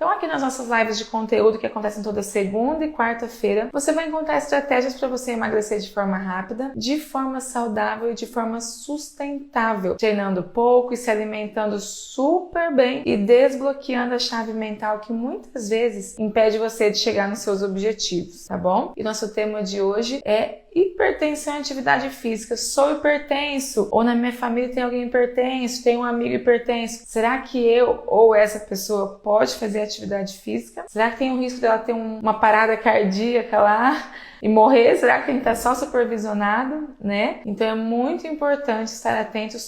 Então aqui nas nossas lives de conteúdo que acontecem toda segunda e quarta-feira, você vai encontrar estratégias para você emagrecer de forma rápida, de forma saudável e de forma sustentável, treinando pouco e se alimentando super bem e desbloqueando a chave mental que muitas vezes impede você de chegar nos seus objetivos, tá bom? E nosso tema de hoje é hipertensão e atividade física. Sou hipertenso, ou na minha família tem alguém hipertenso, tem um amigo hipertenso. Será que eu ou essa pessoa pode fazer atividade física? Será que tem o risco dela ter uma parada cardíaca lá e morrer? Será que tem que estar só supervisionado, né? Então é muito importante estar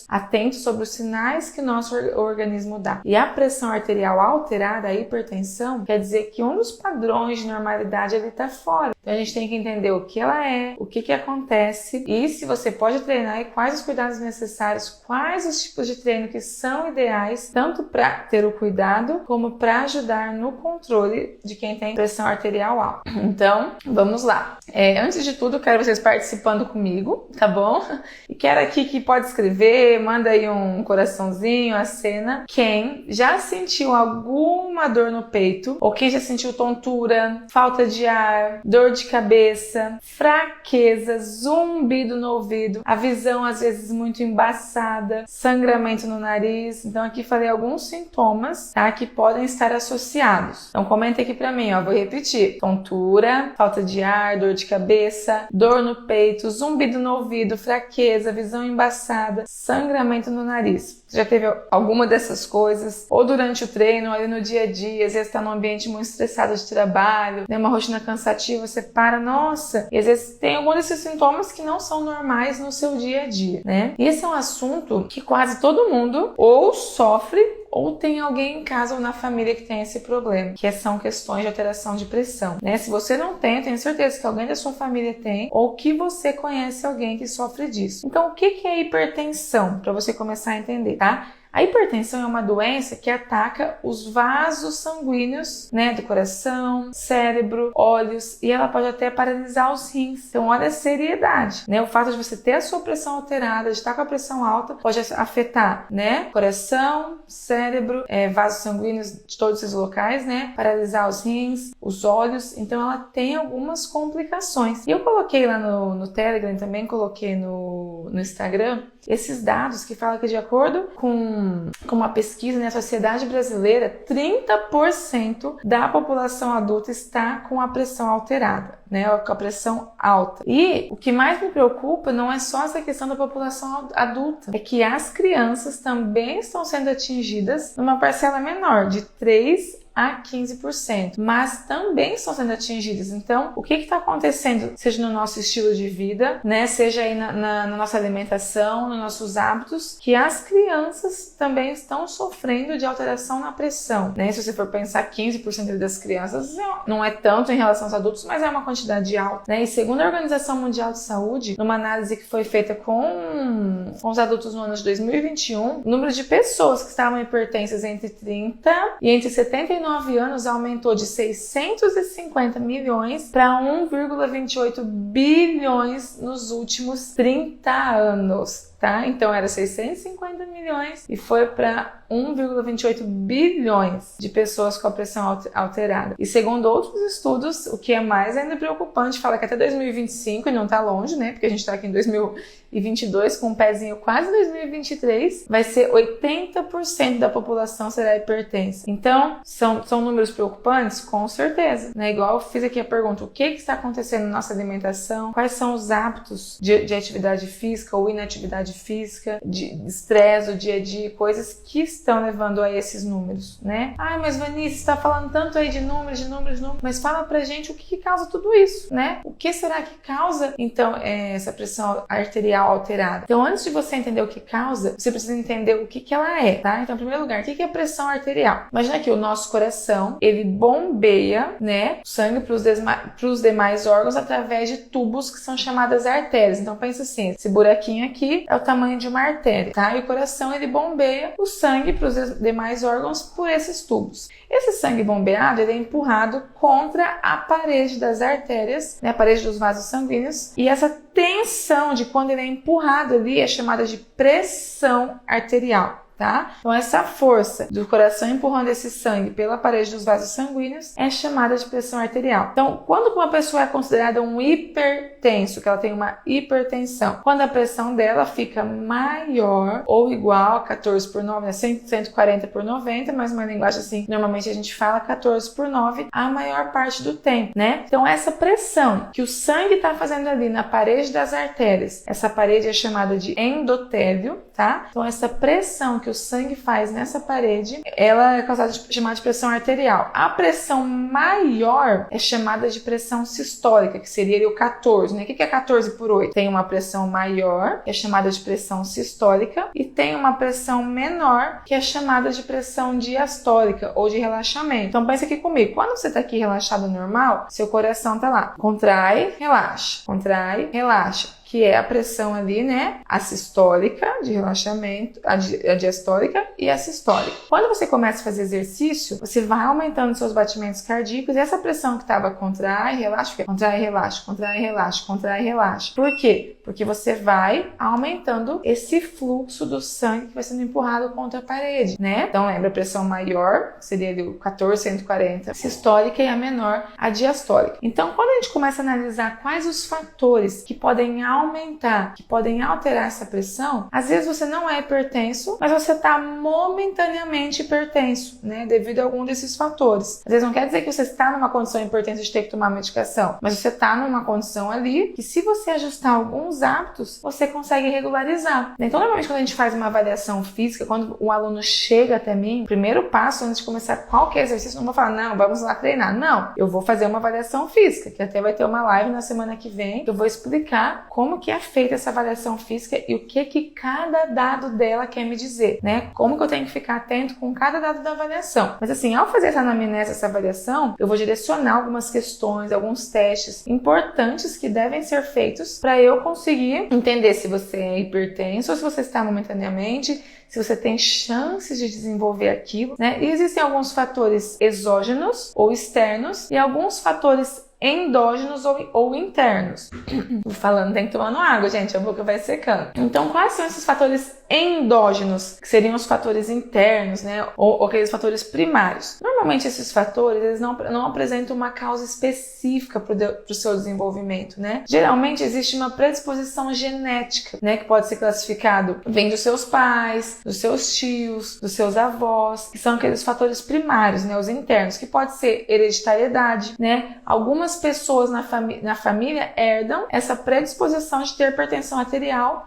atentos sobre os sinais que o nosso organismo dá. E a pressão arterial alterada, a hipertensão, quer dizer que um dos padrões de normalidade ele está fora. Então a gente tem que entender o que ela é, o que acontece e se você pode treinar e quais os cuidados necessários, quais os tipos de treino que são ideais, tanto para ter o cuidado como para ajudar no controle de quem tem pressão arterial alta. Então, vamos lá. Antes de tudo, quero vocês participando comigo, tá bom? E quero aqui que pode escrever, manda aí um coraçãozinho, acena. Quem já sentiu alguma dor no peito, ou quem já sentiu tontura, falta de ar, dor de cabeça, fraqueza, zumbido no ouvido, a visão às vezes muito embaçada, sangramento no nariz. Então aqui falei alguns sintomas, tá, que podem estar associados. Então comenta aqui pra mim, ó, vou repetir. Tontura, falta de ar, dor de cabeça, dor no peito, zumbido no ouvido, fraqueza, visão embaçada, sangramento no nariz. Você já teve alguma dessas coisas? Ou durante o treino, ou ali no dia a dia, às vezes está num ambiente muito estressado de trabalho, né, uma rotina cansativa, você para, nossa, e às vezes tem algum desses sintomas que não são normais no seu dia a dia, né? E esse é um assunto que quase todo mundo ou sofre ou tem alguém em casa ou na família que tem esse problema, que são questões de alteração de pressão, né? Se você não tem, eu tenho certeza que alguém da sua família tem ou que você conhece alguém que sofre disso. Então, o que é hipertensão? Para você começar a entender, tá? A hipertensão é uma doença que ataca os vasos sanguíneos, né, do coração, cérebro, olhos, e ela pode até paralisar os rins. Então, olha a seriedade, né? O fato de você ter a sua pressão alterada, de estar com a pressão alta, pode afetar, né, coração, cérebro, vasos sanguíneos de todos esses locais, né, paralisar os rins, os olhos. Então, ela tem algumas complicações. E eu coloquei lá no Telegram, também coloquei no Instagram, esses dados que falam que de acordo com uma pesquisa na Sociedade Brasileira, 30% da população adulta está com a pressão alterada, né, com a pressão alta. E o que mais me preocupa não é só essa questão da população adulta, é que as crianças também estão sendo atingidas numa parcela menor, de 3 a 15%, mas também estão sendo atingidas. Então, o que está acontecendo, seja no nosso estilo de vida, né, seja aí na nossa alimentação, nos nossos hábitos, que as crianças também estão sofrendo de alteração na pressão, né? Se você for pensar, 15% das crianças não é tanto em relação aos adultos, mas é uma quantidade alta, né? E segundo a Organização Mundial de Saúde, numa análise que foi feita com os adultos no ano de 2021, o número de pessoas que estavam hipertensas entre 30 e entre 79 anos aumentou de 650 milhões para 1,28 bilhões nos últimos 30 anos, tá? Então era 650 milhões e foi para 1,28 bilhões de pessoas com a pressão alterada. E segundo outros estudos, o que é mais ainda preocupante, fala que até 2025, e não tá longe, né? Porque a gente tá aqui em 2022 com um pezinho quase 2023, vai ser 80% da população será hipertensa. Então, são números preocupantes? Com certeza, né? Igual eu fiz aqui a pergunta, o que está acontecendo na nossa alimentação? Quais são os hábitos de atividade física ou inatividade física, de estresse do dia a dia, coisas que estão levando a esses números, né? Ah, mas Vanice, você tá falando tanto aí de números, mas fala pra gente o que causa tudo isso, né? O que será que causa, então, essa pressão arterial alterada? Então, antes de você entender o que causa, você precisa entender o que ela é, tá? Então, em primeiro lugar, o que é pressão arterial? Imagina que o nosso coração, ele bombeia, né, o sangue pros demais órgãos através de tubos que são chamadas artérias. Então, pensa assim, esse buraquinho aqui é o tamanho de uma artéria, tá? E o coração, ele bombeia o sangue para os demais órgãos por esses tubos. Esse sangue bombeado, ele é empurrado contra a parede das artérias, né, a parede dos vasos sanguíneos, e essa tensão de quando ele é empurrado ali é chamada de pressão arterial. tá? Então essa força do coração empurrando esse sangue pela parede dos vasos sanguíneos é chamada de pressão arterial. Então, quando uma pessoa é considerada um hipertenso, que ela tem uma hipertensão, quando a pressão dela fica maior ou igual a 14 por 9, né? 140 por 90, mas uma linguagem assim, normalmente a gente fala 14 por 9 a maior parte do tempo, né? Então essa pressão que o sangue está fazendo ali na parede das artérias, essa parede é chamada de endotélio, tá? Então essa pressão que o sangue faz nessa parede, ela é chamada de pressão arterial. A pressão maior é chamada de pressão sistólica, que seria ali o 14, né? O que é 14 por 8? Tem uma pressão maior, que é chamada de pressão sistólica, e tem uma pressão menor, que é chamada de pressão diastólica ou de relaxamento. Então pensa aqui comigo, quando você tá aqui relaxado normal, seu coração tá lá, contrai, relaxa, que é a pressão ali, né? A sistólica, de relaxamento, a diastólica e a sistólica. Quando você começa a fazer exercício, você vai aumentando seus batimentos cardíacos e essa pressão que estava contrai, relaxa, fica contrai, relaxa. Por quê? Porque você vai aumentando esse fluxo do sangue que vai sendo empurrado contra a parede, né? Então lembra a pressão maior, que seria ali o 14, 140, sistólica, e a menor, a diastólica. Então quando a gente começa a analisar quais os fatores que podem aumentar, que podem alterar essa pressão, às vezes você não é hipertenso, mas você está momentaneamente hipertenso, né? Devido a algum desses fatores. Às vezes não quer dizer que você está numa condição hipertensa de ter que tomar medicação, mas você está numa condição ali que, se você ajustar alguns hábitos, você consegue regularizar. Então, normalmente quando a gente faz uma avaliação física, quando o aluno chega até mim, o primeiro passo antes de começar qualquer exercício, eu não vou falar, não, vamos lá treinar. Não, eu vou fazer uma avaliação física, que até vai ter uma live na semana que vem, que eu vou explicar como que é feita essa avaliação física e o que cada dado dela quer me dizer, né? Como que eu tenho que ficar atento com cada dado da avaliação. Mas assim, ao fazer essa anamnese, essa avaliação, eu vou direcionar algumas questões, alguns testes importantes que devem ser feitos para eu conseguir entender se você é hipertenso ou se você está momentaneamente, se você tem chances de desenvolver aquilo, né? E existem alguns fatores exógenos ou externos e alguns fatores endógenos ou internos. Falando, tem que tomando água, gente, a boca vai secando. Então, quais são esses fatores endógenos, que seriam os fatores internos, né, ou aqueles fatores primários? Normalmente esses fatores, eles não apresentam uma causa específica para o seu desenvolvimento, né? Geralmente existe uma predisposição genética, né, que pode ser classificado, vem dos seus pais, dos seus tios, dos seus avós, que são aqueles fatores primários, né, os internos, que pode ser hereditariedade, né? Algumas pessoas na família herdam essa predisposição de ter hipertensão arterial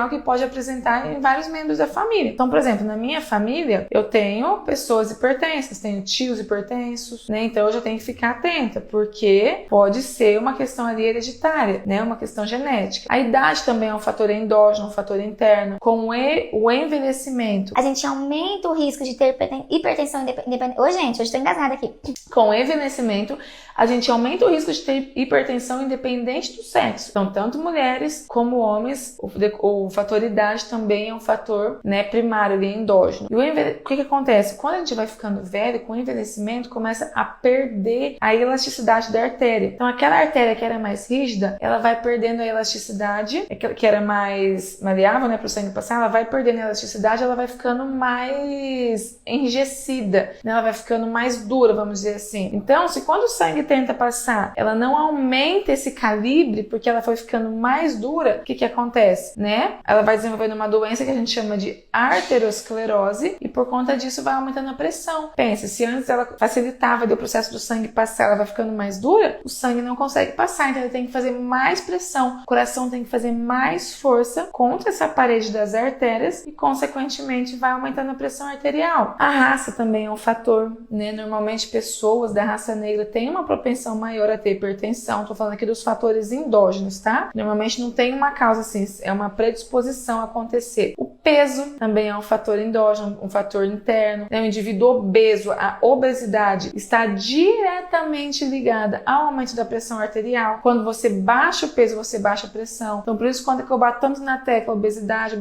que pode apresentar em vários membros da família. Então, por exemplo, na minha família, eu tenho pessoas hipertensas, tenho tios hipertensos, né? Então eu já tenho que ficar atenta, porque pode ser uma questão ali hereditária, né? Uma questão genética. A idade também é um fator endógeno, um fator interno. Com o envelhecimento, a gente aumenta o risco de ter hipertensão independente. Ô, gente, hoje tô engasgada aqui. Com o envelhecimento, a gente aumenta o risco de ter hipertensão independente do sexo. Então, tanto mulheres como homens, o fator idade também é um fator, né, primário ali, endógeno. E o que acontece? Quando a gente vai ficando velho, com o envelhecimento, começa a perder a elasticidade da artéria. Então, aquela artéria que era mais rígida, ela vai perdendo a elasticidade, que era mais maleável, né, para o sangue passar, ela vai perdendo a elasticidade, ela vai ficando mais enrijecida, né, ela vai ficando mais dura, vamos dizer assim. Então, se quando o sangue tenta passar, ela não aumenta esse calibre, porque ela foi ficando mais dura, o que acontece, né? Ela vai desenvolvendo uma doença que a gente chama de arteriosclerose e por conta disso vai aumentando a pressão. Pensa, se antes ela facilitava o processo do sangue passar, ela vai ficando mais dura, o sangue não consegue passar, então ele tem que fazer mais pressão, o coração tem que fazer mais força contra essa parede das artérias e consequentemente vai aumentando a pressão arterial. A raça também é um fator, né? Normalmente pessoas da raça negra têm uma propensão maior a ter hipertensão. Tô falando aqui dos fatores endógenos, tá? Normalmente não tem uma causa assim, é uma predisposição a acontecer. O peso também é um fator endógeno, um fator interno. O indivíduo obeso, a obesidade está diretamente ligada ao aumento da pressão arterial. Quando você baixa o peso, você baixa a pressão. Então, por isso, quando eu bato tanto na tecla obesidade,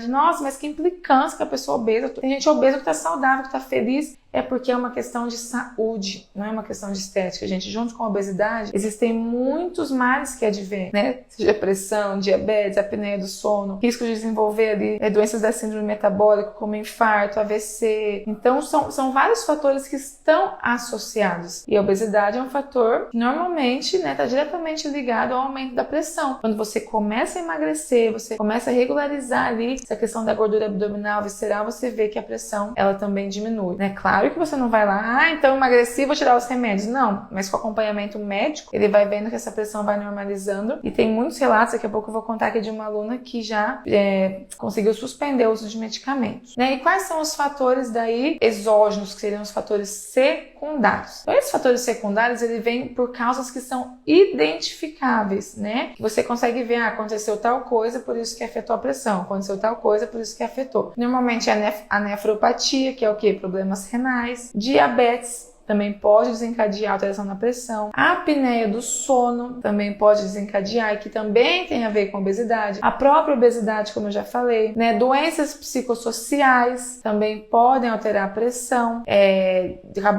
nossa, mas que implicância que a pessoa obesa. Tem gente obesa que tá saudável, que tá feliz. é porque é uma questão de saúde, não é uma questão de estética, gente. Junto com a obesidade, existem muitos males que advêm, né? Seja pressão, diabetes, apneia do sono, risco de desenvolver ali doenças da síndrome metabólica, como infarto, AVC. Então, são vários fatores que estão associados. E a obesidade é um fator que normalmente, né, está diretamente ligado ao aumento da pressão. Quando você começa a emagrecer, você começa a regularizar ali essa questão da gordura abdominal, visceral, você vê que a pressão, ela também diminui, né? Claro que você não vai lá, então emagreci, vou tirar os remédios. Não, mas com acompanhamento médico, ele vai vendo que essa pressão vai normalizando. E tem muitos relatos, daqui a pouco eu vou contar aqui de uma aluna que já conseguiu suspender o uso de medicamentos, né? E quais são os fatores daí exógenos, que seriam os fatores secundários? Então, esses fatores secundários, ele vem por causas que são identificáveis, né? Você consegue ver, aconteceu tal coisa, por isso que afetou a pressão, aconteceu tal coisa, por isso que afetou. Normalmente a nefropatia, que é o quê? Problemas renais, diabetes, também pode desencadear alteração na pressão. A apneia do sono também pode desencadear, e que também tem a ver com obesidade. A própria obesidade, como eu já falei, né? Doenças psicossociais também podem alterar a pressão,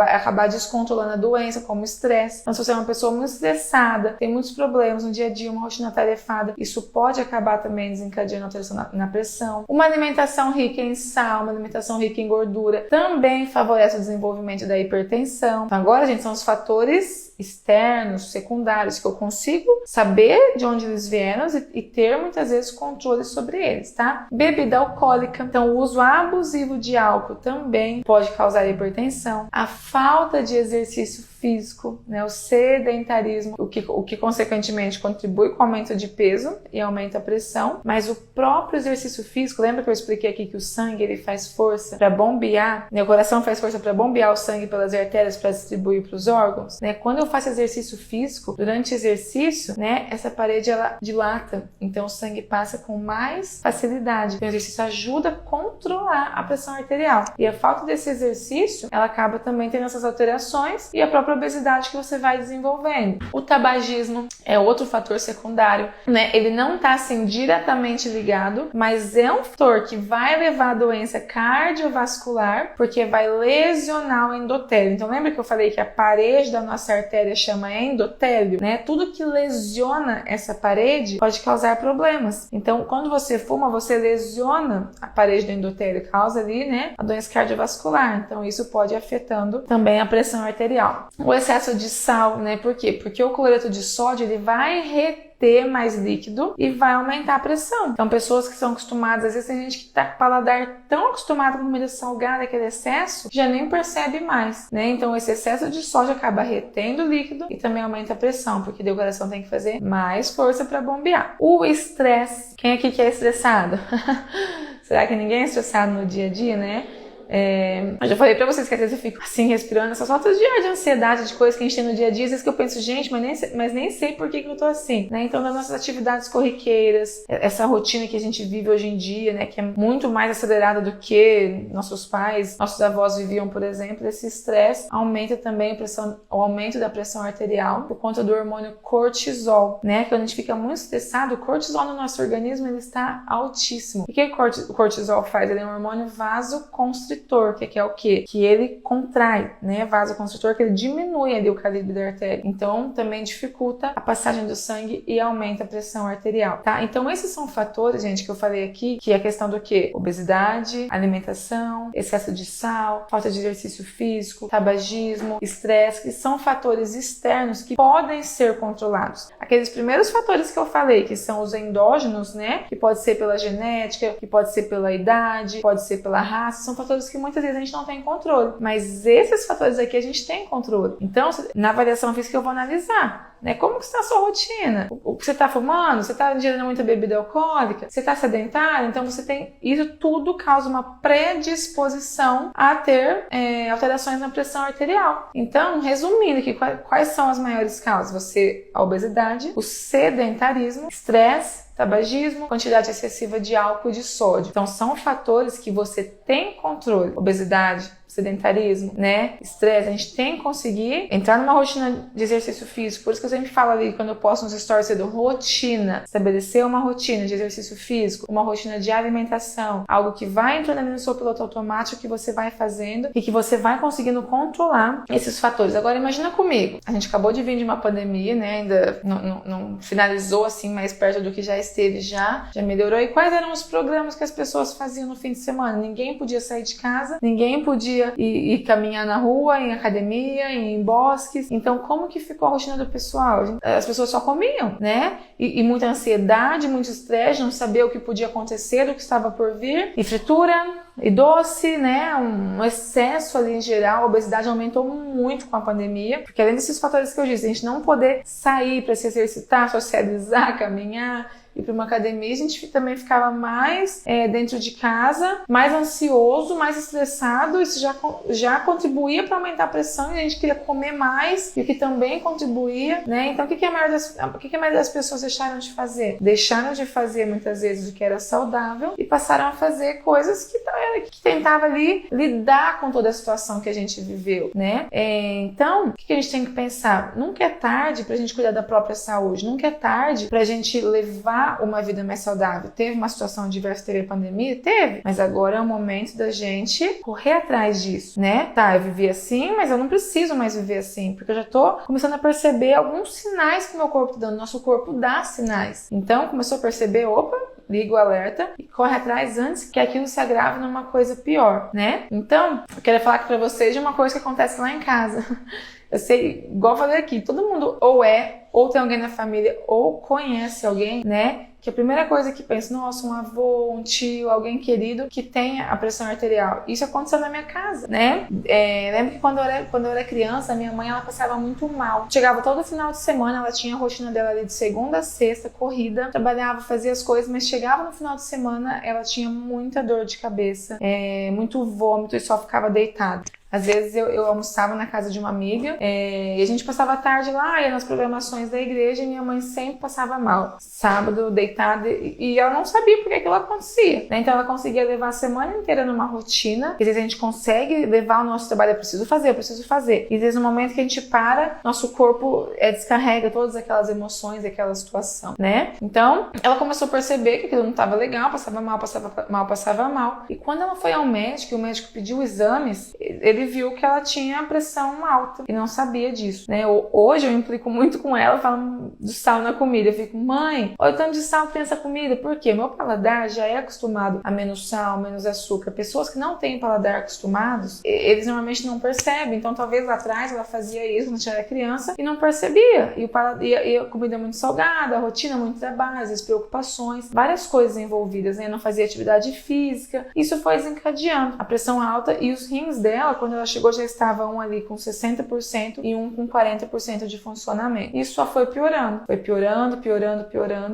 acabar descontrolando a doença, como estresse. Então, se você é uma pessoa muito estressada, tem muitos problemas no dia a dia, uma rotina tarefada, isso pode acabar também desencadeando alteração na pressão. Uma alimentação rica em sal, uma alimentação rica em gordura, também favorece o desenvolvimento da hipertensão. Então, agora, gente, são os fatores externos, secundários, que eu consigo saber de onde eles vieram e ter muitas vezes controle sobre eles, tá? Bebida alcoólica, então o uso abusivo de álcool também pode causar hipertensão. A falta de exercício físico, né? O sedentarismo, o que consequentemente contribui com o aumento de peso e aumenta a pressão, mas o próprio exercício físico, lembra que eu expliquei aqui que o sangue ele faz força para bombear, né? O coração faz força para bombear o sangue pelas artérias para distribuir para os órgãos, né? Quando eu faço exercício físico, durante o exercício, né, essa parede ela dilata, então o sangue passa com mais facilidade. Então, o exercício ajuda a controlar a pressão arterial. E a falta desse exercício, ela acaba também tendo essas alterações e a própria obesidade que você vai desenvolvendo. O tabagismo é outro fator secundário, né? Ele não está assim diretamente ligado, mas é um fator que vai levar a doença cardiovascular, porque vai lesionar o endotélio. Então, lembra que eu falei que a parede da nossa artéria chama endotélio, né? Tudo que lesiona essa parede pode causar problemas. Então, quando você fuma, você lesiona a parede do endotélio, causa ali, né, a doença cardiovascular. Então, isso pode ir afetando também a pressão arterial. O excesso de sal, né? Por quê? Porque o cloreto de sódio, ele vai ter mais líquido e vai aumentar a pressão. Então, pessoas que são acostumadas, às vezes tem gente que tá com o paladar tão acostumado com comida salgada, aquele excesso, já nem percebe mais, né? Então, esse excesso de sódio acaba retendo líquido e também aumenta a pressão, porque daí o coração tem que fazer mais força para bombear. O estresse. Quem aqui que é estressado? Será que ninguém é estressado no dia a dia, né? Eu já falei pra vocês que às vezes eu fico assim respirando essas faltas de ar, de ansiedade, de coisas que a gente tem no dia a dia, às vezes que eu penso, gente, mas nem sei por que eu tô assim, né? Então, das nossas atividades corriqueiras, essa rotina que a gente vive hoje em dia, né, que é muito mais acelerada do que nossos pais, nossos avós viviam, por exemplo, esse estresse aumenta também o aumento da pressão arterial por conta do hormônio cortisol, né? Quando a gente fica muito estressado, o cortisol no nosso organismo ele está altíssimo. O que o cortisol faz? Ele é um hormônio vasoconstritor, que é o quê? Que ele contrai, né? Vasoconstritor, que ele diminui ali o calibre da artéria. Então, também dificulta a passagem do sangue e aumenta a pressão arterial, tá? Então, esses são fatores, gente, que eu falei aqui, que é a questão do quê? Obesidade, alimentação, excesso de sal, falta de exercício físico, tabagismo, estresse, que são fatores externos que podem ser controlados. Aqueles primeiros fatores que eu falei, que são os endógenos, né? Que pode ser pela genética, que pode ser pela idade, pode ser pela raça, são fatores que muitas vezes a gente não tem controle, mas esses fatores aqui a gente tem controle. Então, na avaliação física eu vou analisar, né? Como que está a sua rotina? O que você está fumando? Você está ingerindo muita bebida alcoólica? Você está sedentário? Então, você tem... Isso tudo causa uma predisposição a ter alterações na pressão arterial. Então, resumindo aqui, quais são as maiores causas? A obesidade, o sedentarismo, estresse, tabagismo, quantidade excessiva de álcool e de sódio. Então, são fatores que você tem controle. Obesidade, sedentarismo, né? Estresse. A gente tem que conseguir entrar numa rotina de exercício físico. Por isso que eu sempre falo ali, quando eu posto nos stories do rotina, estabelecer uma rotina de exercício físico, uma rotina de alimentação, algo que vai entrando ali no seu piloto automático, que você vai fazendo e que você vai conseguindo controlar esses fatores. Agora, imagina comigo. A gente acabou de vir de uma pandemia, né? Ainda não finalizou assim mais perto do que já esteve, já melhorou. E quais eram os programas que as pessoas faziam no fim de semana? Ninguém podia sair de casa, ninguém podia ir caminhar na rua, em academia, em bosques. Então, como que ficou a rotina do pessoal? As pessoas só comiam, né? E muita ansiedade, muito estresse, não saber o que podia acontecer, o que estava por vir. E fritura, e doce, né? Um excesso ali em geral. A obesidade aumentou muito com a pandemia, porque além desses fatores que eu disse, a gente não poder sair para se exercitar, socializar, caminhar, ir para uma academia, a gente também ficava mais dentro de casa, mais ansioso, mais estressado. Isso já contribuía para aumentar a pressão e a gente queria comer mais, e o que também contribuía, né? Então, o que a maioria das pessoas deixaram de fazer? Deixaram de fazer muitas vezes o que era saudável e passaram a fazer coisas que tentava ali lidar com toda a situação que a gente viveu, né? Então, o que a gente tem que pensar? Nunca é tarde pra gente cuidar da própria saúde, nunca é tarde pra gente levar uma vida mais saudável. Teve uma situação adversa, teve a pandemia? Teve, mas agora é o momento da gente correr atrás disso, né? Tá, eu vivi assim, mas eu não preciso mais viver assim, porque eu já tô começando a perceber alguns sinais que o meu corpo tá dando. Nosso corpo dá sinais. Então, começou a perceber, opa, liga o alerta e corre atrás antes que aquilo se agrave numa coisa pior, né? Então, eu quero falar aqui pra vocês de uma coisa que acontece lá em casa. Eu sei, igual eu falei aqui, todo mundo ou tem alguém na família, ou conhece alguém, né? Que a primeira coisa que pensa, nossa, um avô, um tio, alguém querido que tenha a pressão arterial. Isso aconteceu na minha casa, né? Lembro que quando eu era criança, a minha mãe, ela passava muito mal. Chegava todo final de semana, ela tinha a rotina dela ali de segunda a sexta, corrida, trabalhava, fazia as coisas, mas chegava no final de semana, ela tinha muita dor de cabeça, muito vômito e só ficava deitada. Às vezes eu almoçava na casa de uma amiga e a gente passava a tarde lá, ia nas programações da igreja e minha mãe sempre passava mal. Sábado, deitada, e ela não sabia por que aquilo acontecia, né? Então ela conseguia levar a semana inteira numa rotina. Às vezes a gente consegue levar o nosso trabalho, eu preciso fazer. E às vezes no momento que a gente para, nosso corpo descarrega todas aquelas emoções, aquela situação, né? Então ela começou a perceber que aquilo não estava legal, passava mal. E quando ela foi ao médico, o médico pediu exames, ele viu que ela tinha pressão alta e não sabia disso, né? Hoje eu implico muito com ela falando do sal na comida. Eu fico, mãe, olha o tanto de sal que tem nessa comida. Por quê? Meu paladar já é acostumado a menos sal, menos açúcar. Pessoas que não têm paladar acostumados, eles normalmente não percebem. Então talvez lá atrás ela fazia isso quando era criança e não percebia. E a comida muito salgada, a rotina muito trabalho, as preocupações, várias coisas envolvidas, né? Não fazia atividade física. Isso foi desencadeando a pressão alta e os rins dela, quando ela chegou, já estava um ali com 60% e um com 40% de funcionamento. Isso só foi piorando. Foi piorando,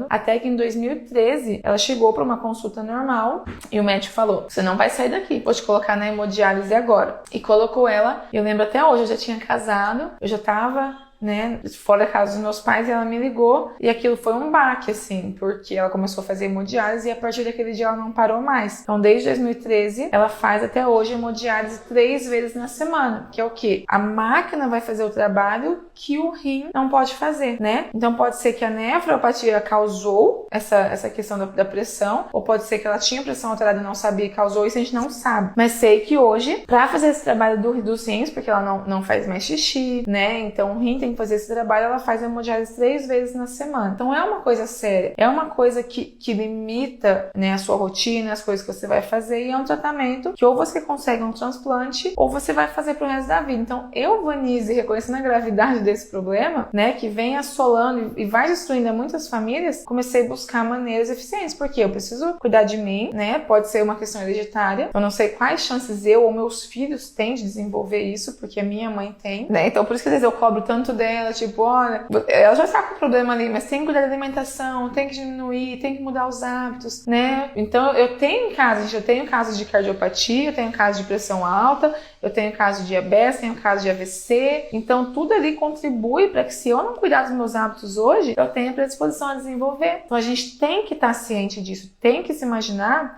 até que em 2013 ela chegou para uma consulta normal e o médico falou, você não vai sair daqui, vou te colocar na hemodiálise agora. E colocou ela, eu lembro até hoje, eu já tinha casado, eu já tava, né, fora da casa dos meus pais, e ela me ligou e aquilo foi um baque, assim, porque ela começou a fazer hemodiálise e a partir daquele dia ela não parou mais. Então, desde 2013, ela faz até hoje hemodiálise 3 vezes na semana, que é o quê? A máquina vai fazer o trabalho que o rim não pode fazer, né? Então, pode ser que a nefropatia causou essa questão da pressão, ou pode ser que ela tinha pressão alterada e não sabia e causou isso, a gente não sabe. Mas sei que hoje, pra fazer esse trabalho dos rins, porque ela não faz mais xixi, né? Então, o rim tem que fazer esse trabalho, ela faz a hemodiálise 3 vezes na semana. Então é uma coisa séria, é uma coisa que limita, né, a sua rotina, as coisas que você vai fazer, e é um tratamento que ou você consegue um transplante ou você vai fazer pro resto da vida. Então eu, Vanise, reconhecendo a gravidade desse problema, né, que vem assolando e vai destruindo muitas famílias, comecei a buscar maneiras eficientes, porque eu preciso cuidar de mim, né, pode ser uma questão hereditária, eu não sei quais chances eu ou meus filhos têm de desenvolver isso, porque a minha mãe tem, né, então por isso que às vezes eu cobro tanto dela, tipo, olha, ela já está com problema ali, mas tem que cuidar da alimentação, tem que diminuir, tem que mudar os hábitos, né? Então eu tenho em casa, gente, eu tenho casos de cardiopatia, eu tenho casos de pressão alta, eu tenho caso de diabetes, tenho caso de AVC, então tudo ali contribui para que se eu não cuidar dos meus hábitos hoje, eu tenha predisposição a desenvolver. Então a gente tem que estar ciente disso, tem que se imaginar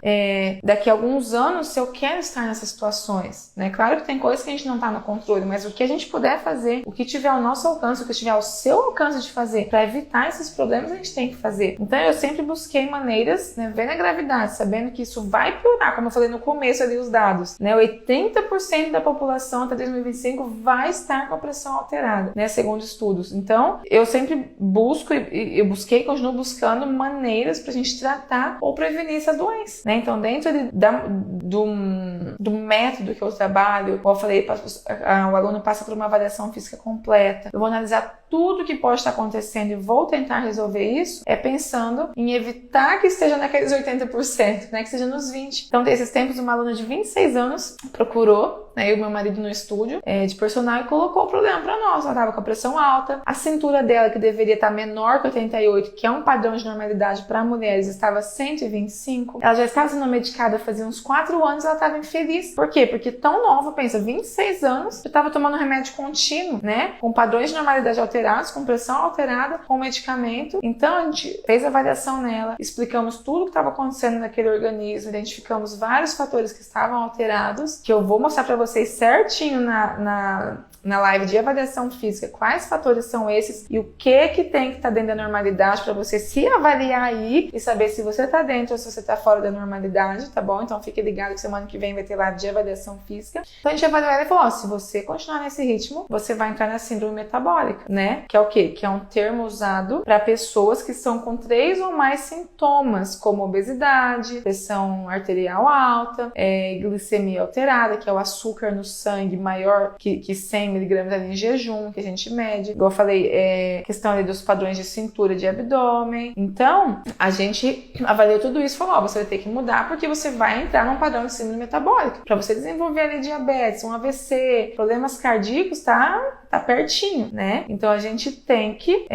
daqui a alguns anos se eu quero estar nessas situações, né? Claro que tem coisas que a gente não está no controle, mas o que a gente puder fazer, o que tiver ao nosso alcance, o que tiver ao seu alcance de fazer para evitar esses problemas, a gente tem que fazer. Então eu sempre busquei maneiras, né, vendo a gravidade, sabendo que isso vai piorar, como eu falei no começo ali os dados, né? 80% da população até 2025 vai estar com a pressão alterada, né, segundo estudos. Então eu sempre busco e eu busquei e continuo buscando maneiras para a gente tratar ou prevenir essa doença, né? Então dentro do método que eu trabalho, como eu falei, o aluno passa por uma avaliação física completa, eu vou analisar tudo que pode estar acontecendo e vou tentar resolver isso, pensando em evitar que esteja naqueles 80%, né, que seja nos 20%. Então, desses tempos, uma aluna de 26 anos procurou, né, eu e meu marido no estúdio de personal e colocou o problema para nós. Ela estava com a pressão alta, a cintura dela, que deveria estar menor que 88, que é um padrão de normalidade para mulheres, estava 125. Ela já estava sendo medicada fazia uns 4 anos, ela estava infeliz. Por quê? Porque tão nova, pensa, 26 anos, já estava tomando remédio contínuo, né, com padrões de normalidade alterados, com pressão alterada, com medicamento. Então a gente fez a avaliação nela, explicamos tudo o que estava acontecendo naquele organismo, identificamos vários fatores que estavam alterados, que eu vou mostrar para vocês certinho na live de avaliação física, quais fatores são esses e o que tem que estar dentro da normalidade para você se avaliar aí e saber se você está dentro ou se você está fora da normalidade, tá bom? Então fique ligado que semana que vem vai ter live de avaliação física. Então a gente avaliou ela e falou, se você continuar nesse ritmo, você vai entrar na síndrome metabólica, né? Que é o quê? Que é um termo usado para pessoas que estão com 3 ou mais sintomas, como obesidade, pressão arterial alta, glicemia alterada, que é o açúcar no sangue maior que 100 miligramas ali em jejum, que a gente mede. Igual eu falei, questão ali dos padrões de cintura, de abdômen. Então, a gente avaliou tudo isso e falou, você vai ter que mudar porque você vai entrar num padrão de síndrome metabólica. Para você desenvolver ali diabetes, um AVC, problemas cardíacos, tá pertinho, né? Então, a gente tem que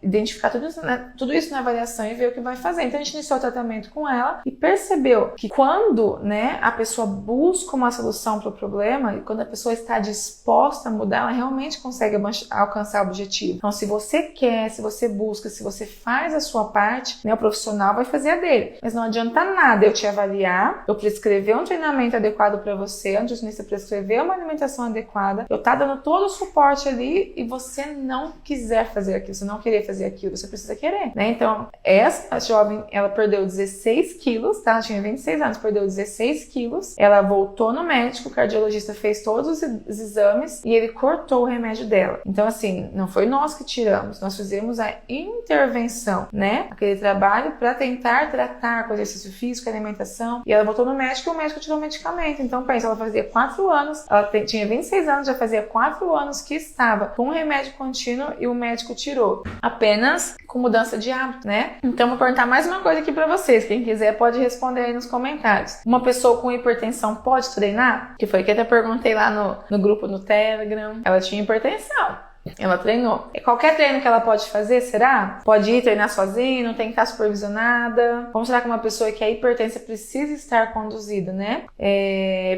identificar tudo isso na avaliação e ver o que vai fazer. Então, a gente iniciou o tratamento com ela e percebeu que quando, né, a pessoa busca uma solução para o problema e quando a pessoa está disposta a mudar, ela realmente consegue alcançar o objetivo. Então, se você quer, se você busca, se você faz a sua parte, né, o profissional vai fazer a dele. Mas não adianta nada eu te avaliar, eu prescrever um treinamento adequado para você, a nutricionista prescrever uma alimentação adequada, eu tá dando todo o suporte ali e você não quiser fazer aquilo, você não querer fazer aquilo, você precisa querer, né? Então, essa jovem, ela perdeu 16 quilos, tá? Ela tinha 26 anos, perdeu 16 quilos, ela voltou no médico, o cardiologista fez todos os exames e ele cortou o remédio dela. Então, assim, não foi nós que tiramos, nós fizemos a intervenção, né? Aquele trabalho para tentar tratar com exercício físico, alimentação, e ela voltou no médico e o médico tirou o medicamento. Então, pensa, ela fazia 4 anos, ela tinha 26 anos, já fazia 4 anos que estava com remédio contínuo e o médico tirou. Apenas com mudança de hábito, né? Então, vou perguntar mais uma coisa aqui pra vocês. Quem quiser pode responder aí nos comentários. Uma pessoa com hipertensão pode treinar? Que foi que eu até perguntei lá no grupo no Telegram. Ela tinha hipertensão. Ela treinou. Qualquer treino que ela pode fazer, será? Pode ir treinar sozinha, não tem que estar supervisionada? Como será que uma pessoa que é hipertensa precisa estar conduzida, né?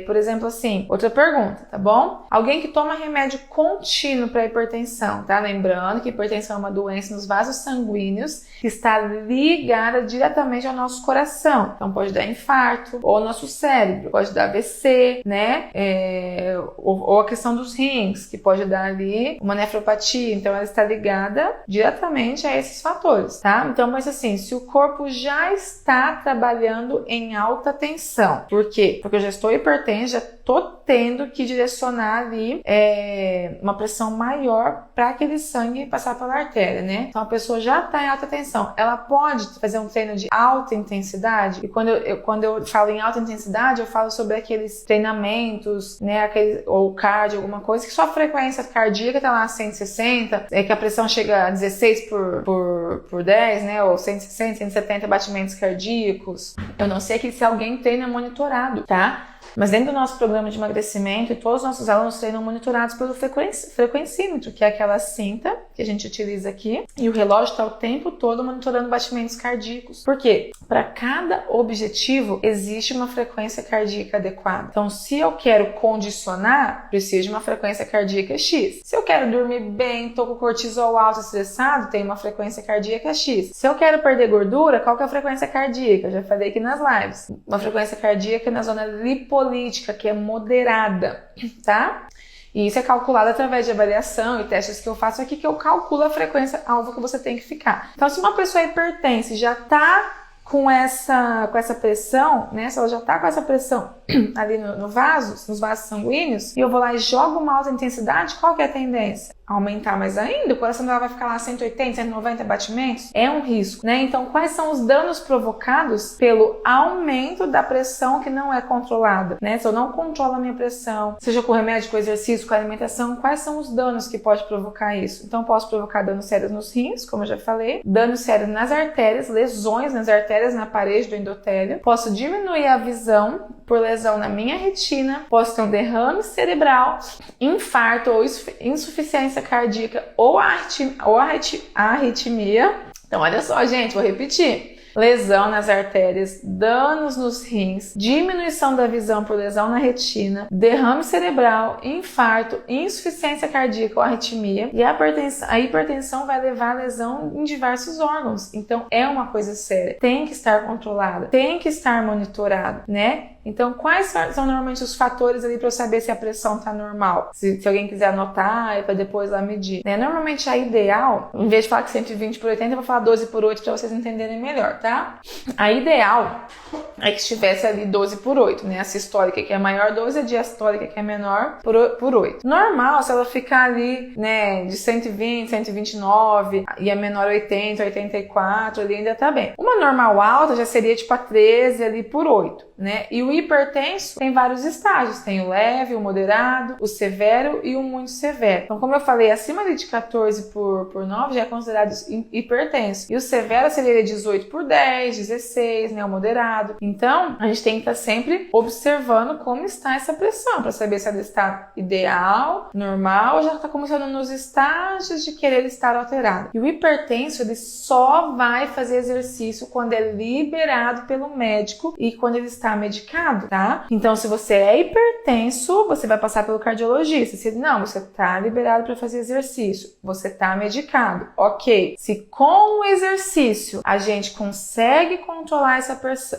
Por exemplo, assim, outra pergunta, tá bom? Alguém que toma remédio contínuo para hipertensão, tá? Lembrando que hipertensão é uma doença nos vasos sanguíneos que está ligada diretamente ao nosso coração. Então pode dar infarto, ou ao nosso cérebro, pode dar AVC, né? Ou a questão dos rins, que pode dar ali uma nefropatia, então ela está ligada diretamente a esses fatores, tá? Então, mas assim, se o corpo já está trabalhando em alta tensão, por quê? Porque eu já estou hipertensa, já tô tendo que direcionar ali uma pressão maior para aquele sangue passar pela artéria, né? Então a pessoa já está em alta tensão, ela pode fazer um treino de alta intensidade, e quando eu falo em alta intensidade, eu falo sobre aqueles treinamentos, né, ou cardio, alguma coisa, que só a frequência cardíaca está lá 160, que a pressão chega a 16 por 10, né, ou 160, 170 batimentos cardíacos. Eu não sei aqui se alguém treina monitorado, tá? Mas dentro do nosso programa de emagrecimento, todos os nossos alunos treinam monitorados pelo frequencímetro, que é aquela cinta que que a gente utiliza aqui, e o relógio está o tempo todo monitorando batimentos cardíacos. Por quê? Para cada objetivo existe uma frequência cardíaca adequada. Então, se eu quero condicionar, preciso de uma frequência cardíaca X. Se eu quero dormir bem, tô com cortisol alto, estressado, tem uma frequência cardíaca X. Se eu quero perder gordura, qual que é a frequência cardíaca? Eu já falei aqui nas lives. Uma frequência cardíaca na zona lipolítica, que é moderada, tá? E isso é calculado através de avaliação e testes que eu faço aqui, que eu calculo a frequência alvo que você tem que ficar. Então, se uma pessoa hipertensa já tá com essa pressão, né? Se ela já tá com essa pressão ali nos vasos sanguíneos, e eu vou lá e jogo uma alta intensidade, qual que é a tendência? Aumentar mais ainda, o coração dela vai ficar lá 180, 190 batimentos, é um risco, né? Então, quais são os danos provocados pelo aumento da pressão que não é controlada, né? Se eu não controlo a minha pressão, seja com remédio, com exercício, com alimentação, quais são os danos que pode provocar isso? Então, posso provocar danos sérios nos rins, como eu já falei, danos sérios nas artérias, lesões nas artérias, na parede do endotélio, posso diminuir a visão por lesão na minha retina, posso ter um derrame cerebral, infarto ou insuficiência cardíaca ou arritmia. Então, olha só, gente, vou repetir. Lesão nas artérias, danos nos rins, diminuição da visão por lesão na retina, derrame cerebral, infarto, insuficiência cardíaca ou arritmia, e a hipertensão vai levar a lesão em diversos órgãos. Então é uma coisa séria, tem que estar controlada, tem que estar monitorado, né? Então, quais são normalmente os fatores ali para eu saber se a pressão está normal? Se alguém quiser anotar e para depois lá medir, né? Normalmente a ideal, em vez de falar que 120 por 80, eu vou falar 12 por 8 para vocês entenderem melhor, tá? A ideal é que estivesse ali 12 por 8, né? A sistólica que é maior 12, a diastólica que é menor por 8. Normal, se ela ficar ali, né, de 120, 129 e a menor 80, 84, ali ainda tá bem. Uma normal alta já seria tipo a 13 ali por 8, né? E o hipertenso tem vários estágios, tem o leve, o moderado, o severo e o muito severo. Então, como eu falei, acima de 14 por 9 já é considerado hipertenso. E o severo seria 18 por 10, 16, né, o moderado. Então, a gente tem que estar sempre observando como está essa pressão, para saber se ela está ideal, normal, ou já está começando nos estágios de querer estar alterada. E o hipertenso, ele só vai fazer exercício quando é liberado pelo médico e quando ele está medicado, tá? Então, se você é hipertenso, você vai passar pelo cardiologista. Se não, você tá liberado para fazer exercício, você tá medicado, ok. Se com o exercício a gente consegue controlar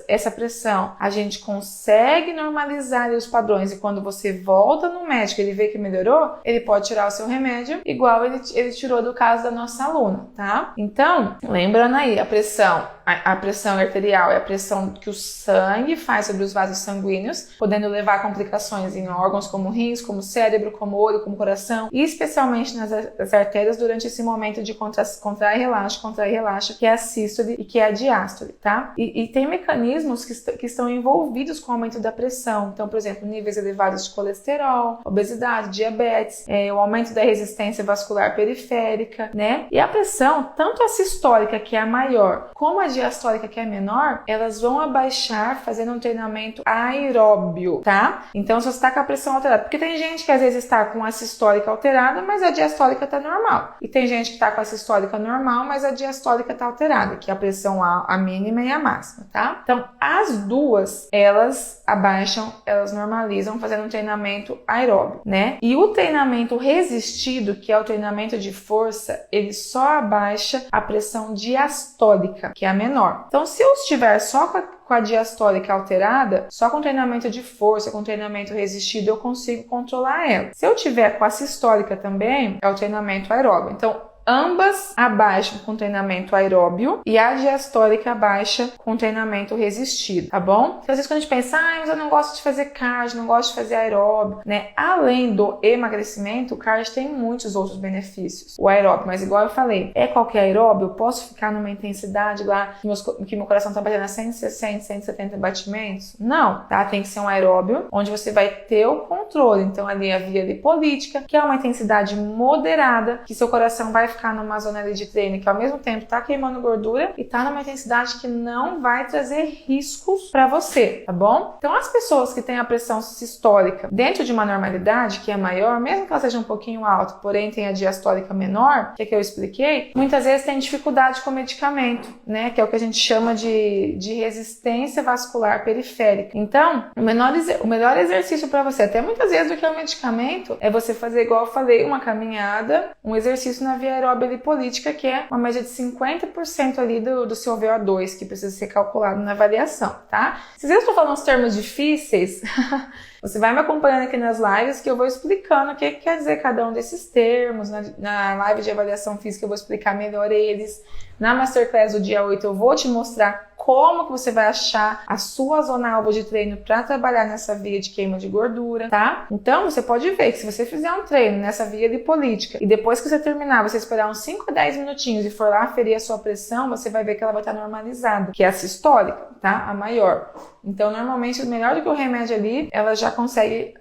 essa pressão, a gente consegue normalizar ali os padrões, e quando você volta no médico ele vê que melhorou, ele pode tirar o seu remédio, igual ele tirou do caso da nossa aluna, tá? Então, lembrando aí, a pressão arterial é a pressão que o sangue faz sobre os vasos sanguíneos, podendo levar a complicações em órgãos como rins, como cérebro, como olho, como coração, e especialmente nas artérias durante esse momento de contrai e relaxa, que é a sístole e que é a diástole, tá? E tem mecanismos que estão envolvidos com o aumento da pressão. Então, por exemplo, níveis elevados de colesterol, obesidade, diabetes, o aumento da resistência vascular periférica, né? E a pressão, tanto a sistólica, que é a maior, como a diastólica, que é menor, elas vão abaixar fazendo um treinamento aeróbio, tá? Então, se você está com a pressão alterada, porque tem gente que às vezes está com a sistólica alterada, mas a diastólica está normal. E tem gente que está com a sistólica normal, mas a diastólica está alterada, que é a pressão a mínima e a máxima, tá? Então, as duas, elas abaixam, elas normalizam fazendo um treinamento aeróbio, né? E o treinamento resistido, que é o treinamento de força, ele só abaixa a pressão diastólica, que é a menor. Então, se eu estiver só com a diastólica alterada, só com treinamento de força, com treinamento resistido, eu consigo controlar ela. Se eu tiver com a sistólica também, é o treinamento aeróbio. Então, ambas abaixam com treinamento aeróbio e a diastólica abaixa com treinamento resistido, tá bom? Então, às vezes quando a gente pensa, mas eu não gosto de fazer cardio, não gosto de fazer aeróbio, né? Além do emagrecimento, o cardio tem muitos outros benefícios. O aeróbio, mas igual eu falei, é qualquer aeróbio? Eu posso ficar numa intensidade lá que meu coração tá batendo a 160, 170 batimentos? Não, tá? Tem que ser um aeróbio onde você vai ter o controle. Então, ali a via lipolítica, que é uma intensidade moderada, que seu coração vai ficar numa zona ali de treino que ao mesmo tempo tá queimando gordura e tá numa intensidade que não vai trazer riscos para você, tá bom? Então as pessoas que têm a pressão sistólica dentro de uma normalidade que é maior, mesmo que ela seja um pouquinho alta, porém tem a diastólica menor, que é que eu expliquei, muitas vezes tem dificuldade com o medicamento, né? Que é o que a gente chama de resistência vascular periférica. Então, o melhor exercício para você, até muitas vezes do que o medicamento, é você fazer, igual eu falei, uma caminhada, um exercício na via aeróbica lipolítica, que é uma média de 50% ali do seu VO2, que precisa ser calculado na avaliação, tá? Se eu estou falando os termos difíceis, você vai me acompanhando aqui nas lives que eu vou explicando o que quer dizer cada um desses termos. Na live de avaliação física eu vou explicar melhor eles. Na Masterclass do dia 8 eu vou te mostrar como que você vai achar a sua zona alvo de treino para trabalhar nessa via de queima de gordura, tá? Então você pode ver que se você fizer um treino nessa via lipolítica e depois que você terminar, você esperar uns 5 a 10 minutinhos e for lá aferir a sua pressão, você vai ver que ela vai estar normalizada, que é a sistólica, tá? A maior. Então, normalmente, melhor do que o remédio ali, ela já consegue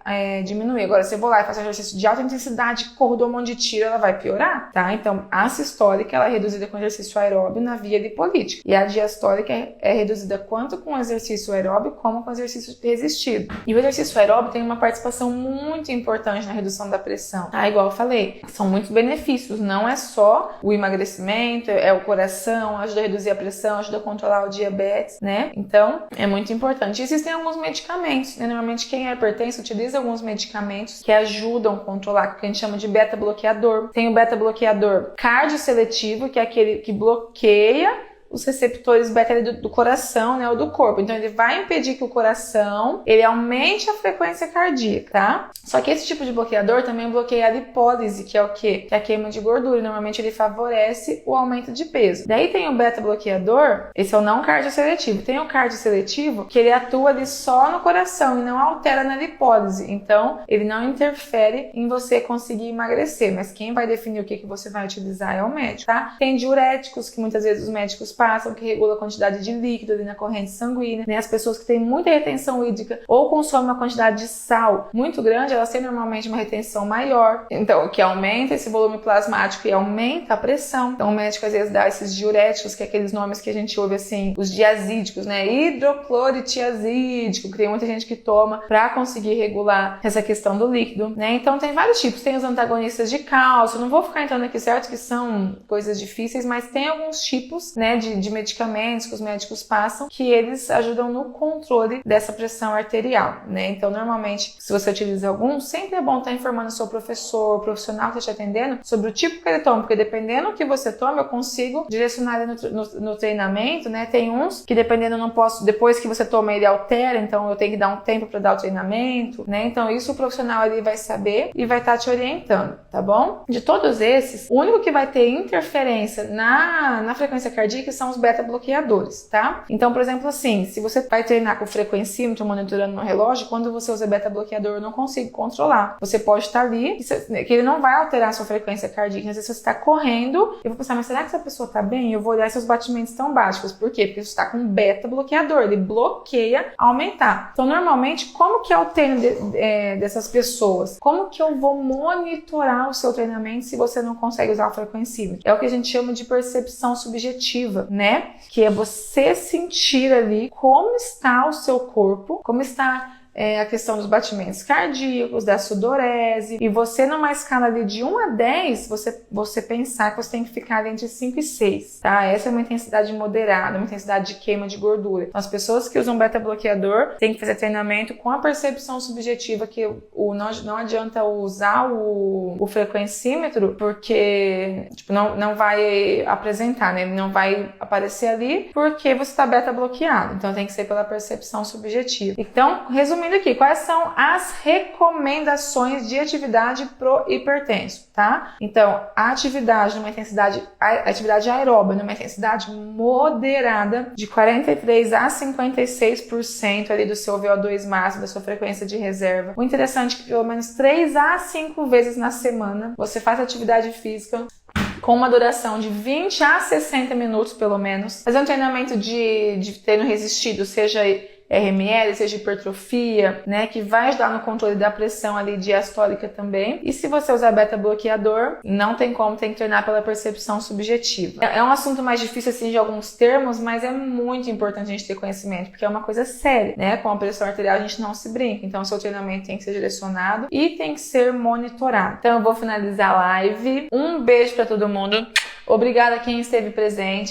diminuir. Agora, se eu vou lá e faço um exercício de alta intensidade, corro, dou um monte de tiro, ela vai piorar, tá? Então, a sistólica, ela é reduzida com exercício aeróbio na via lipolítica. E a diastólica é reduzida tanto com exercício aeróbio como com exercício resistido. E o exercício aeróbio tem uma participação muito importante na redução da pressão, tá? Igual eu falei, são muitos benefícios. Não é só o emagrecimento, é o coração, ajuda a reduzir a pressão, ajuda a controlar o diabetes, né? Então, é muito importante. Existem alguns medicamentos, né? Normalmente quem é hipertenso utiliza alguns medicamentos que ajudam a controlar, que a gente chama de beta-bloqueador. Tem o beta-bloqueador cardioseletivo, que é aquele que bloqueia os receptores beta do coração, né, ou do corpo. Então, ele vai impedir que o coração, ele aumente a frequência cardíaca, tá? Só que esse tipo de bloqueador também bloqueia a lipólise, que é o quê? Que é a queima de gordura. E normalmente, ele favorece o aumento de peso. Daí tem o beta-bloqueador, esse é o não cardioseletivo. Tem o cardioseletivo, que ele atua ali só no coração e não altera na lipólise. Então, ele não interfere em você conseguir emagrecer. Mas quem vai definir o que você vai utilizar é o médico, tá? Tem diuréticos, que muitas vezes os médicos passam, que regula a quantidade de líquido ali na corrente sanguínea, né? As pessoas que têm muita retenção hídrica ou consomem uma quantidade de sal muito grande, elas têm normalmente uma retenção maior, então que aumenta esse volume plasmático e aumenta a pressão. Então o médico às vezes dá esses diuréticos, que é aqueles nomes que a gente ouve assim, os diazídicos, né? Hidrocloritiazídico, que tem muita gente que toma para conseguir regular essa questão do líquido, né? Então tem vários tipos, tem os antagonistas de cálcio, não vou ficar entrando aqui, certo, que são coisas difíceis, mas tem alguns tipos, né, de medicamentos que os médicos passam, que eles ajudam no controle dessa pressão arterial, né? Então, normalmente, se você utiliza algum, sempre é bom estar informando o seu professor, o profissional que está te atendendo, sobre o tipo que ele toma, porque dependendo do que você toma, eu consigo direcionar ele no treinamento, né? Tem uns que, dependendo, eu não posso, depois que você toma, ele altera, então eu tenho que dar um tempo para dar o treinamento, né? Então, isso o profissional ali vai saber e vai estar te orientando, tá bom? De todos esses, o único que vai ter interferência na frequência cardíaca são os beta-bloqueadores, tá? Então, por exemplo, assim, se você vai treinar com frequencímetro, monitorando no relógio, quando você usa beta-bloqueador, eu não consigo controlar. Você pode estar ali, que ele não vai alterar a sua frequência cardíaca. Às vezes você está correndo, eu vou pensar, mas será que essa pessoa está bem? Eu vou olhar se os batimentos estão baixos. Por quê? Porque você está com um beta-bloqueador, ele bloqueia aumentar. Então, normalmente, como que é o treino dessas pessoas? Como que eu vou monitorar o seu treinamento se você não consegue usar o frequencímetro? É o que a gente chama de percepção subjetiva, né? Que é você sentir ali como está o seu corpo, como está a questão dos batimentos cardíacos, da sudorese, e você numa escala ali de 1 a 10, você pensar que você tem que ficar ali entre 5 e 6, tá? Essa é uma intensidade moderada, uma intensidade de queima de gordura. Então, as pessoas que usam beta-bloqueador têm que fazer treinamento com a percepção subjetiva, que não adianta usar o frequencímetro, porque tipo, não vai apresentar, né? Ele não vai aparecer ali porque você está beta-bloqueado. Então, tem que ser pela percepção subjetiva. Então, resumindo aqui, quais são as recomendações de atividade pro hipertenso, tá? Então, a atividade aeróbica numa intensidade moderada de 43 a 56% ali do seu VO2 máximo, da sua frequência de reserva. O interessante é que pelo menos 3 a 5 vezes na semana você faz atividade física com uma duração de 20 a 60 minutos, pelo menos. Fazer um treinamento de treino resistido, seja RML, seja hipertrofia, né, que vai ajudar no controle da pressão ali diastólica também. E se você usar beta-bloqueador, não tem como, tem que treinar pela percepção subjetiva. É um assunto mais difícil assim de alguns termos, mas é muito importante a gente ter conhecimento, porque é uma coisa séria, né? Com a pressão arterial a gente não se brinca, então o seu treinamento tem que ser direcionado e tem que ser monitorado. Então eu vou finalizar a live. Um beijo para todo mundo. Obrigada a quem esteve presente.